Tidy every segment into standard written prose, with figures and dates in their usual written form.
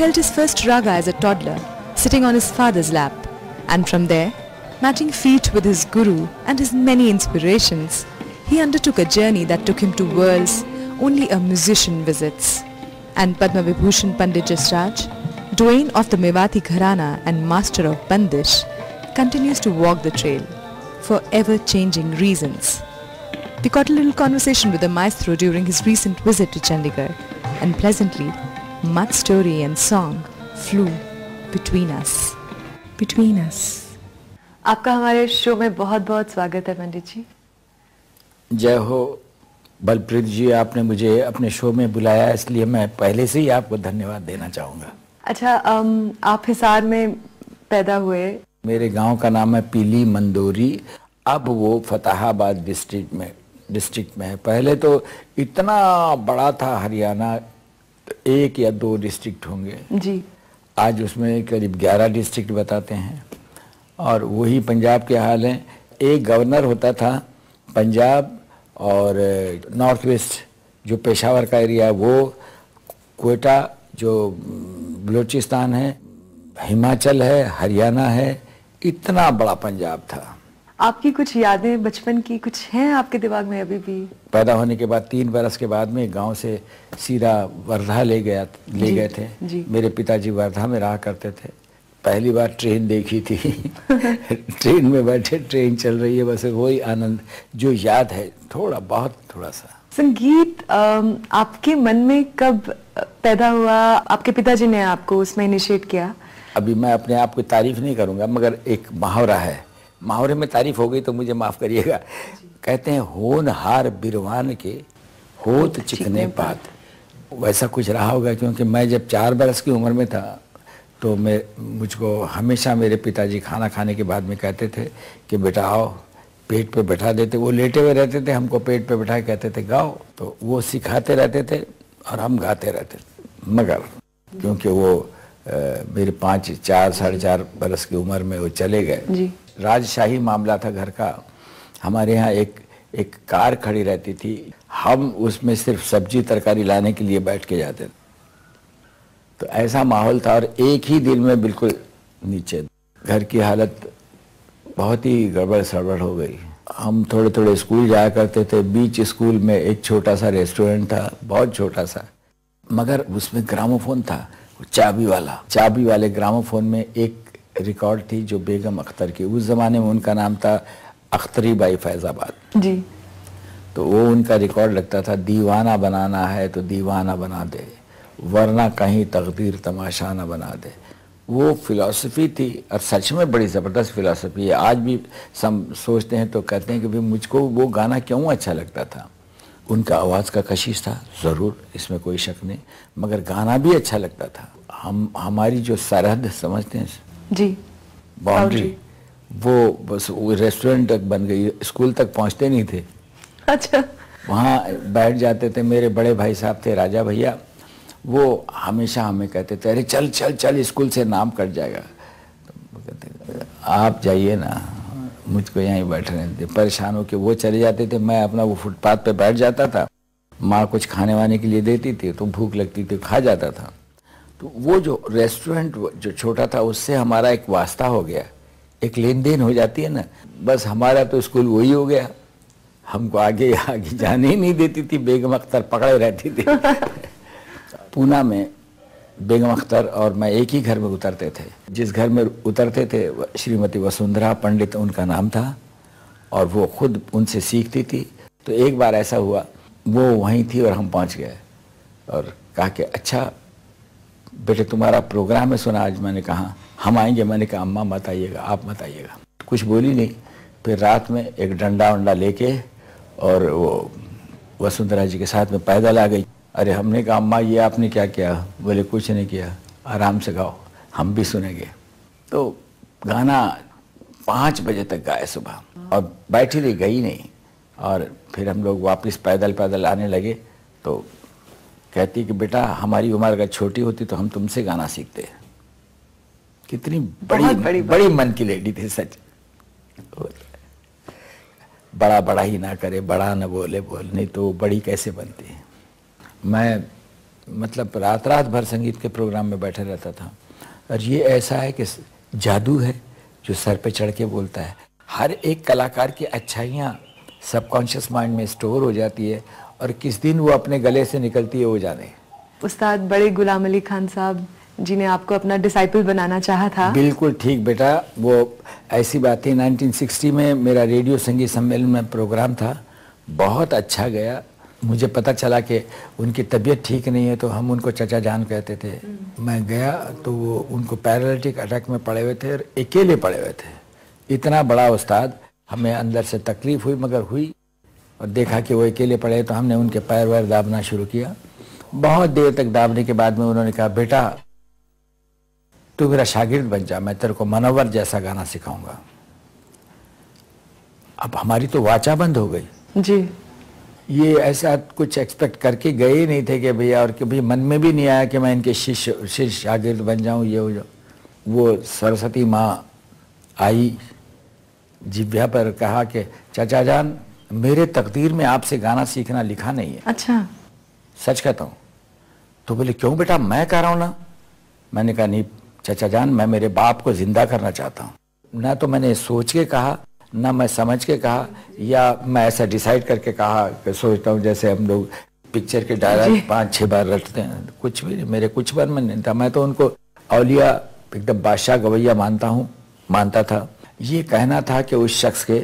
felt his first raga as a toddler, sitting on his father's lap. And from there, matching feet with his guru and his many inspirations, he undertook a journey that took him to worlds only a musician visits. And Padma Vibhushan Pandit Jasraj, Dwayne of the Mewati Gharana and master of Bandish, continues to walk the trail for ever-changing reasons. We got a little conversation with the maestro during his recent visit to Chandigarh, and pleasantly, much story and song flew between us. Between us. आपका हमारे show में बहुत-बहुत स्वागत है पंडित जी। जय हो बलप्रीत जी, आपने मुझे अपने शो में बुलाया, इसलिए मैं पहले से ही आपको धन्यवाद देना चाहूँगा। अच्छा, आप हिसार में पैदा हुए। मेरे गांव का नाम है पीली मंदोरी, अब वो फतेहाबाद डिस्ट्रिक्ट में है। पहले तो इतना बड़ा था हरियाणा, 1 या 2 डिस्ट्रिक्ट होंगे जी। आज उसमें करीब 11 डिस्ट्रिक्ट बताते हैं। और वही पंजाब के हाल है। एक गवर्नर होता था पंजाब और नॉर्थ वेस्ट जो पेशावर का एरिया है, वो कोयटा जो बलूचिस्तान है, हिमाचल है, हरियाणा है, इतना बड़ा पंजाब था। आपकी कुछ यादें बचपन की कुछ हैं आपके दिमाग में अभी भी? पैदा होने के बाद 3 बरस के बाद में गांव से सीधा वर्धा ले गए थे जी। मेरे पिताजी वर्धा में रहा करते थे। पहली बार ट्रेन देखी थी ट्रेन में बैठे, ट्रेन चल रही है, बस वही आनंद जो याद है, थोड़ा सा। संगीत आपके मन में कब पैदा हुआ? आपके पिताजी ने आपको उसमें इनिशिएट किया? अभी मैं अपने आप की तारीफ नहीं करूंगा, मगर एक मुहावरा है, मुहावरे में तारीफ हो गई तो मुझे माफ करिएगा। कहते हैं होनहार बिरवान के होत चिकने पात, वैसा कुछ रहा होगा। क्योंकि मैं जब 4 बरस की उम्र में था तो मुझको हमेशा मेरे पिताजी खाना खाने के बाद में कहते थे कि बेटा आओ, पेट पे बैठा देते। वो लेटे हुए रहते थे, हमको पेट पे बैठा कहते थे गाओ, तो वो सिखाते रहते थे और हम गाते रहते थे। मगर क्योंकि वो मेरे 4 साढ़े 4 बरस की उम्र में वो चले गए। राजशाही मामला था घर का। हमारे यहाँ एक कार खड़ी रहती थी, हम उसमें सिर्फ सब्जी तरकारी लाने के लिए बैठ के जाते थे। तो ऐसा माहौल था और एक ही दिन में बिल्कुल नीचे घर की हालत बहुत ही गड़बड़ सड़बड़ हो गई। हम थोड़े स्कूल जाया करते थे। बीच स्कूल में एक छोटा सा रेस्टोरेंट था, बहुत छोटा सा, मगर उसमें ग्रामोफोन था, चाबी वाले ग्रामोफोन में एक रिकॉर्ड थी जो बेगम अख्तर की, उस जमाने में उनका नाम था अख्तरी बाई फैजाबाद जी। तो वो उनका रिकॉर्ड लगता था, दीवाना बनाना है तो दीवाना बना दे, वरना कहीं तकदीर तमाशा न बना दे। वो फिलॉसफी थी और सच में बड़ी ज़बरदस्त फिलॉसफी है। आज भी सोचते हैं तो कहते हैं कि भाई मुझको वो गाना क्यों अच्छा लगता था। उनका आवाज़ का कशिश था ज़रूर, इसमें कोई शक नहीं, मगर गाना भी अच्छा लगता था। हमारी जो सरहद समझते हैं जी, बाउंड्री, वो बस वो रेस्टोरेंट तक बन गई, स्कूल तक पहुंचते नहीं थे। अच्छा, वहाँ बैठ जाते थे। मेरे बड़े भाई साहब थे राजा भैया, वो हमेशा हमें कहते थे अरे चल चल चल स्कूल से नाम कट जाएगा। तो कहते आप जाइए ना, मुझको यहीं बैठ रहे थे। परेशान होकर वो चले जाते थे, मैं अपना वो फुटपाथ पे बैठ जाता था। माँ कुछ खाने वाने के लिए देती थी तो भूख लगती थी, खा जाता था। तो वो जो रेस्टोरेंट जो छोटा था उससे हमारा एक वास्ता हो गया, एक लेन देन हो जाती है ना। बस हमारा तो स्कूल वही हो गया, हमको आगे जाने ही नहीं देती थी, बेगम अख्तर पकड़े रहती थी पूना में बेगम अख्तर और मैं एक ही घर में उतरते थे। जिस घर में उतरते थे श्रीमती वसुंधरा पंडित उनका नाम था और वो खुद उनसे सीखती थी। तो एक बार ऐसा हुआ, वो वहीं थी और हम पहुंच गए और कहा कि अच्छा बेटे तुम्हारा प्रोग्राम है सुना आज। मैंने कहा हम आएंगे। मैंने कहा अम्मा मत आइएगा, आप मत आइएगा। कुछ बोली नहीं। फिर रात में एक डंडा वंडा लेके और वो वसुंधरा जी के साथ में पैदल आ गई। अरे हमने कहा अम्मा ये आपने क्या किया? बोले कुछ नहीं किया, आराम से गाओ, हम भी सुनेंगे। तो गाना 5 बजे तक गाए सुबह और बैठी रही, गई नहीं। और फिर हम लोग वापस पैदल आने लगे तो कहती कि बेटा हमारी उम्र अगर छोटी होती तो हम तुमसे गाना सीखते। कितनी बड़ी मन की लेडी थी सच। बड़ा ही ना करे, बड़ा न बोले बोल, नहीं तो बड़ी कैसे बनती है। मैं मतलब रात रात भर संगीत के प्रोग्राम में बैठे रहता था। और ये ऐसा है कि जादू है जो सर पे चढ़ के बोलता है। हर एक कलाकार की अच्छाइयाँ सबकॉन्शियस माइंड में स्टोर हो जाती है और किस दिन वो अपने गले से निकलती है वो जाने। उस्ताद बड़े गुलाम अली खान साहब जिन्हें आपको अपना डिसाइपल बनाना चाहा था। बिल्कुल ठीक बेटा, वो ऐसी बात थी। 1960 में मेरा रेडियो संगीत सम्मेलन में प्रोग्राम था, बहुत अच्छा गया। मुझे पता चला कि उनकी तबीयत ठीक नहीं है, तो हम उनको चचा जान कहते थे। मैं गया तो वो उनको पैरालिटिक अटैक में पड़े हुए थे और अकेले पड़े हुए थे। इतना बड़ा उस्ताद, हमें अंदर से तकलीफ हुई मगर हुई, और देखा कि वो अकेले पड़े तो हमने उनके पैर वैर दाबना शुरू किया। बहुत देर तक दाबने के बाद में उन्होंने कहा, बेटा तू मेरा शागिर्द बन जा, मैं तेरे को मनोवर जैसा गाना सिखाऊंगा। अब हमारी तो वाचा बंद हो गई जी। ये ऐसा कुछ एक्सपेक्ट करके गए ही नहीं थे कि भैया, और कभी मन में भी नहीं आया कि मैं इनके शिष्य शागिर्द बन जाऊं। ये हो जाऊं। वो सरस्वती माँ आई जिभ्या पर, कहा कि चाचा जान मेरे तकदीर में आपसे गाना सीखना लिखा नहीं है। अच्छा, सच कहता हूँ। तो बोले क्यों बेटा, मैं कह रहा हूँ ना। मैंने कहा नहीं चाचा जान, मैं मेरे बाप को जिंदा करना चाहता हूँ। ना तो मैंने सोच के कहा, ना मैं समझ के कहा, या मैं ऐसा डिसाइड करके कहा कि सोचता हूँ जैसे हम लोग पिक्चर के डायलॉग 5-6 बार रटते हैं। कुछ भी नहीं, मेरे कुछ बार में नहीं था। मैं तो उनको औलिया एकदम बादशाह गवैया मानता था। ये कहना था कि उस शख्स के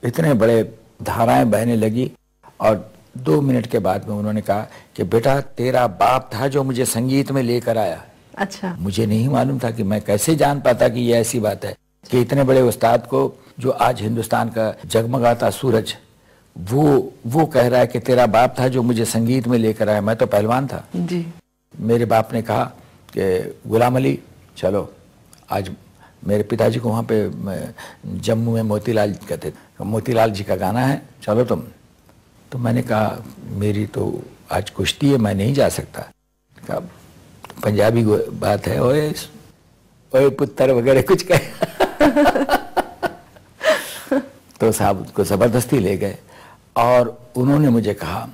इतने बड़े धाराएं बहने लगी, और 2 मिनट के बाद में उन्होंने कहा कि बेटा तेरा बाप था जो मुझे संगीत में लेकर आया। अच्छा। मुझे नहीं मालूम था कि मैं कैसे जान पाता कि ये ऐसी बात है कि इतने बड़े उस्ताद को, जो आज हिंदुस्तान का जगमगाता सूरज, वो कह रहा है कि तेरा बाप था जो मुझे संगीत में लेकर आया। मैं तो पहलवान था जी। मेरे बाप ने कहा कि गुलाम अली चलो, आज मेरे पिताजी को वहाँ पे जम्मू में मोतीलाल कहते थे, मोतीलाल जी का गाना है, चलो तुम। तो मैंने कहा मेरी तो आज कुश्ती है, मैं नहीं जा सकता। कहा पंजाबी बात है, ओए पुत्र वगैरह कुछ कहे। तो साहब उसको जबरदस्ती ले गए और उन्होंने मुझे कहा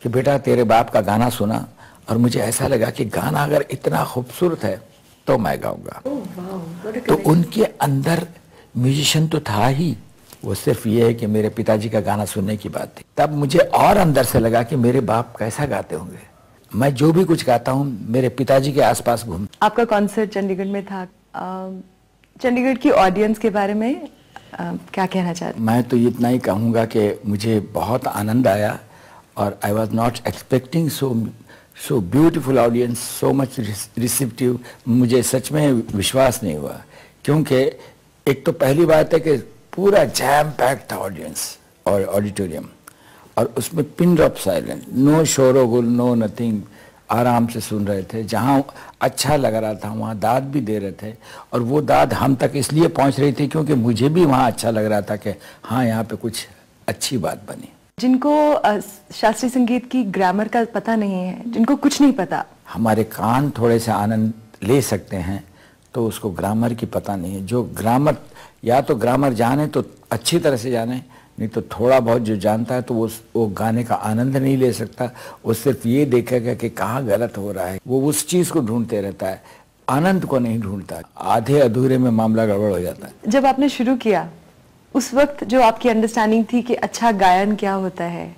कि बेटा तेरे बाप का गाना सुना, और मुझे ऐसा लगा कि गाना अगर इतना खूबसूरत है तो मैं गाऊंगा। तो उनके अंदर म्यूजिशियन तो था ही, वो सिर्फ ये है कि मेरे पिताजी का गाना सुनने की बात थी। तब मुझे और अंदर से लगा कि मेरे बाप कैसा गाते होंगे। मैं जो भी कुछ गाता हूँ मेरे पिताजी के आसपास घूम। आपका कॉन्सर्ट चंडीगढ़ में था, चंडीगढ़ की ऑडियंस के बारे में क्या कहना चाहते? मैं तो इतना ही कहूँगा कि मुझे बहुत आनंद आया, और I was not expecting so beautiful audience, so much receptive. मुझे सच में विश्वास नहीं हुआ, क्योंकि एक तो पहली बात है कि पूरा जैम पैक्ड था ऑडियंस और ऑडिटोरियम, और उसमें पिन ड्रॉप साइलेंट, नो शोरोगुल, नो नथिंग, आराम से सुन रहे थे। जहाँ अच्छा लग रहा था वहाँ दाद भी दे रहे थे, और वो दाद हम तक इसलिए पहुँच रही थी क्योंकि मुझे भी वहाँ अच्छा लग रहा था कि हाँ यहाँ पे कुछ अच्छी बात बनी। जिनको शास्त्रीय संगीत की ग्रामर का पता नहीं है, जिनको कुछ नहीं पता, हमारे कान थोड़े से आनंद ले सकते हैं, तो उसको ग्रामर की पता नहीं है। जो ग्रामर, या तो ग्रामर जाने तो अच्छी तरह से जाने, नहीं तो थोड़ा बहुत जो जानता है तो वो गाने का आनंद नहीं ले सकता। वो सिर्फ ये देखेगा कि कहाँ गलत हो रहा है, वो उस चीज़ को ढूंढते रहता है, आनंद को नहीं ढूंढता। आधे अधूरे में मामला गड़बड़ हो जाता है। जब आपने शुरू किया उस वक्त जो आपकी अंडरस्टैंडिंग थी कि अच्छा गायन क्या होता है,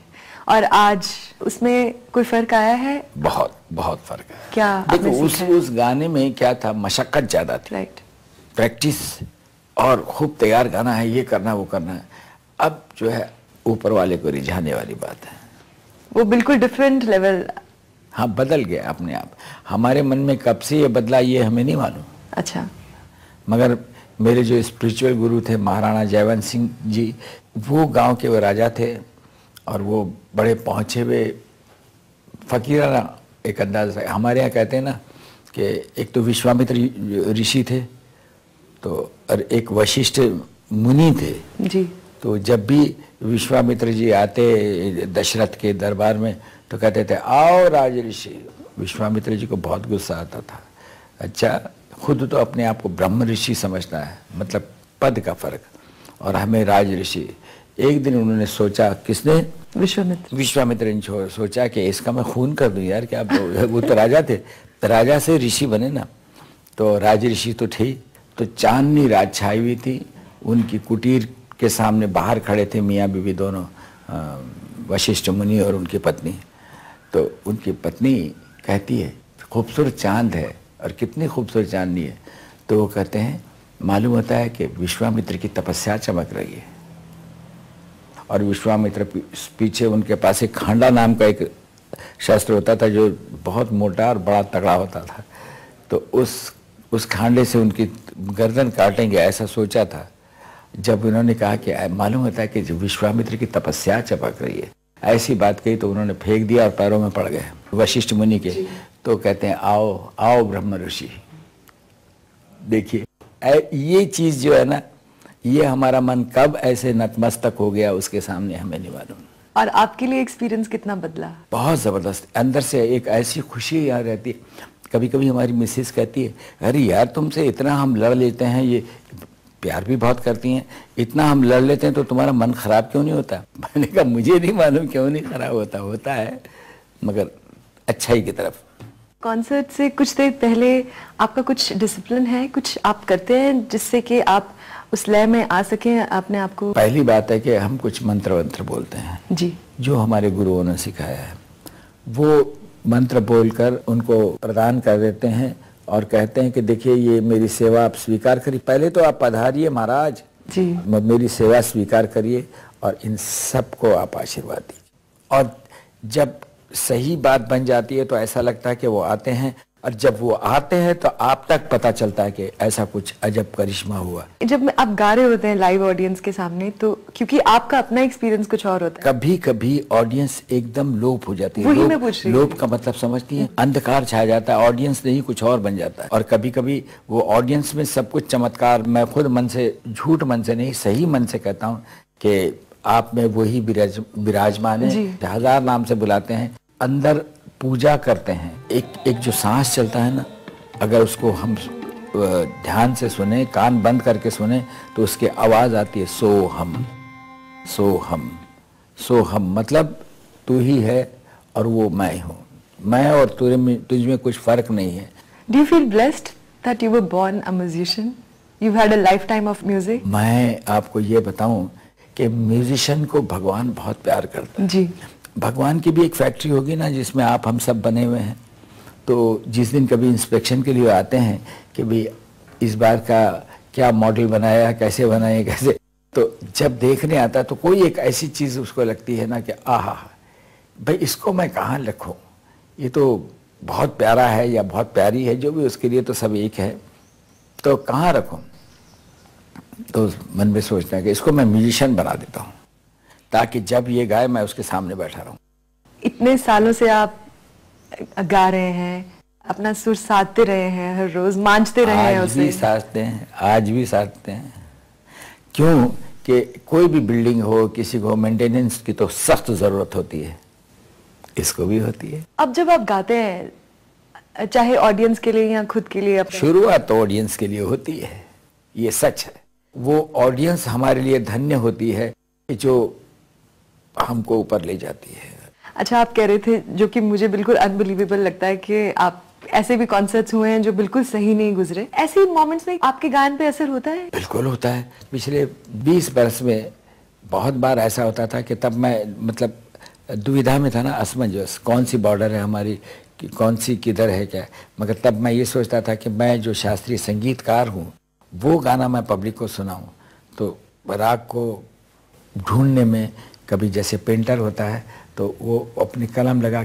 और आज उसमें कोई फर्क आया है? बहुत बहुत फर्क है। क्या देखो उस गाने में क्या था, मशक्कत ज्यादा थी। राइट। प्रैक्टिस और खूब तैयार गाना है, ये करना वो करना है। अब जो है ऊपर वाले को रिझाने वाली बात है, वो बिल्कुल डिफरेंट लेवल। हाँ, बदल गया अपने आप। हमारे मन में कब से ये बदला ये हमें नहीं मालूम। अच्छा। मगर मेरे जो स्पिरिचुअल गुरु थे महाराणा जयवंत सिंह जी, वो गांव के वो राजा थे, और वो बड़े पहुँचे हुए फकीराना एक अंदाज है। हमारे यहाँ कहते हैं ना कि एक तो विश्वामित्र ऋषि थे, तो और एक वशिष्ठ मुनि थे जी। तो जब भी विश्वामित्र जी आते दशरथ के दरबार में तो कहते थे आओ राज ऋषि। विश्वामित्र जी को बहुत गुस्सा आता था। अच्छा, खुद तो अपने आप को ब्रह्म ऋषि समझता है, मतलब पद का फर्क, और हमें राज ऋषि। एक दिन उन्होंने सोचा, किसने? विश्वामित्र ने सोचा कि इसका मैं खून कर दूं यार, क्या वो तो राजा थे, राजा से ऋषि बने ना, तो राज ऋषि तो थे। तो चांदनी रात छाई हुई थी, उनकी कुटीर के सामने बाहर खड़े थे मियाँ बीवी दोनों, वशिष्ठ मुनि और उनकी पत्नी। तो उनकी पत्नी कहती है खूबसूरत चांद है, और कितनी खूबसूरत चांदनी है। तो वो कहते हैं मालूम होता है कि विश्वामित्र की तपस्या चमक रही है। और विश्वामित्र पीछे उनके पास एक खांडा नाम का एक शस्त्र होता था जो बहुत मोटा और बड़ा तगड़ा होता था। तो उस खांडे से उनकी गर्दन काटेंगे ऐसा सोचा था। जब उन्होंने कहा कि मालूम होता है कि विश्वामित्र की तपस्या चमक रही है, ऐसी बात कही तो उन्होंने फेंक दिया और पैरों में पड़ गए वशिष्ठ मुनि के। तो कहते हैं आओ आओ ब्रह्म ऋषि। देखिए ये चीज जो है ना, ये हमारा मन कब ऐसे नतमस्तक हो गया उसके सामने हमें नहीं मालूम। और आपके लिए एक्सपीरियंस कितना बदला? बहुत जबरदस्त, अंदर से एक ऐसी खुशी यहाँ रहती है। कभी कभी हमारी मिसेस कहती है अरे यार तुमसे इतना हम लड़ लेते हैं, ये प्यार भी बहुत करती हैं, इतना हम लड़ लेते हैं तो तुम्हारा मन खराब क्यों नहीं होता? मैंने कहा मुझे नहीं मालूम क्यों नहीं खराब होता है मगर अच्छाई की तरफ। कॉन्सर्ट से कुछ देर पहले आपका कुछ डिसिप्लिन है, कुछ आप करते हैं जिससे कि आप उस लय में आ सकें अपने आप को? पहली बात है कि हम कुछ मंत्र वंत्र बोलते हैं जी, जो हमारे गुरुओं ने सिखाया है। वो मंत्र बोलकर उनको प्रदान कर देते हैं और कहते हैं कि देखिए ये मेरी सेवा आप स्वीकार करिए। पहले तो आप पधारिए महाराज जी, मेरी सेवा स्वीकार करिए और इन सबको आप आशीर्वाद दीजिए। और जब सही बात बन जाती है तो ऐसा लगता है कि वो आते हैं, और जब वो आते हैं तो आप तक पता चलता है कि ऐसा कुछ अजब करिश्मा हुआ। जब आप गा रहे होते हैं लाइव ऑडियंस के सामने, तो क्योंकि आपका अपना एक्सपीरियंस कुछ और होता है, कभी कभी ऑडियंस एकदम लोप हो जाती है। वही मैं पूछ रही हूँ। लोप का मतलब समझती है, अंधकार छा जाता है, ऑडियंस नहीं कुछ और बन जाता है। और कभी कभी वो ऑडियंस में सब कुछ चमत्कार, मैं खुद मन से, झूठ मन से नहीं सही मन से कहता हूँ कि आप में वही विराजमान है। 1000 नाम से बुलाते हैं, अंदर पूजा करते हैं। एक जो सांस चलता है ना, अगर उसको हम ध्यान से सुने, कान बंद करके सुने, तो उसकी आवाज आती है सो हम सो हम सो हम, मतलब तू ही है और वो मैं हूँ, मैं और तुझ में कुछ फर्क नहीं है। Do you feel blessed that you were born a musician? You've had a lifetime of music? मैं आपको ये बताऊं कि म्यूजिशियन को भगवान बहुत प्यार करता है जी। भगवान की भी एक फैक्ट्री होगी ना जिसमें हम सब बने हुए हैं। तो जिस दिन कभी इंस्पेक्शन के लिए आते हैं कि भाई इस बार का क्या मॉडल बनाया, कैसे बनाए, कैसे, तो जब देखने आता है तो कोई एक ऐसी चीज़ उसको लगती है ना कि आहा भाई इसको मैं कहाँ रखूँ, ये तो बहुत प्यारा है या बहुत प्यारी है, जो भी उसके लिए तो सब एक है, तो कहाँ रखूँ। तो मन में सोचना है कि इसको मैं म्यूजिशियन बना देता हूँ ताकि जब ये गाए मैं उसके सामने बैठा रहूं। इतने सालों से आप गा रहे हैं, अपना सुर साधते रहे हैं, हर रोज मांझते रहे हैं उसे। आज भी साधते हैं, आज भी साधते हैं। क्यों कि कोई भी बिल्डिंग हो, किसी को मेंटेनेंस की तो सख्त जरूरत होती है, इसको भी होती है। अब जब आप गाते हैं, चाहे ऑडियंस के लिए या खुद के लिए, शुरुआत तो ऑडियंस के लिए होती है, ये सच है। वो ऑडियंस हमारे लिए धन्य होती है जो हमको ऊपर ले जाती है। अच्छा, आप कह रहे थे, जो कि मुझे बिल्कुल अनबिलीवेबल लगता है, कि आप ऐसे भी कॉन्सर्ट्स हुए हैं जो बिल्कुल सही नहीं गुजरे। ऐसे मोमेंट्स में आपके गायन पे असर होता है? बिल्कुल होता है। पिछले 20 बरस में बहुत बार ऐसा होता था कि तब मैं मतलब दुविधा में था ना, असमंजस, कौन सी बॉर्डर है हमारी, कौन सी किधर है क्या। मगर तब मैं ये सोचता था कि मैं जो शास्त्रीय संगीतकार हूँ वो गाना मैं पब्लिक को सुनाऊँ। तो राग को ढूंढने में, कभी जैसे पेंटर होता है तो वो अपनी कलम लगा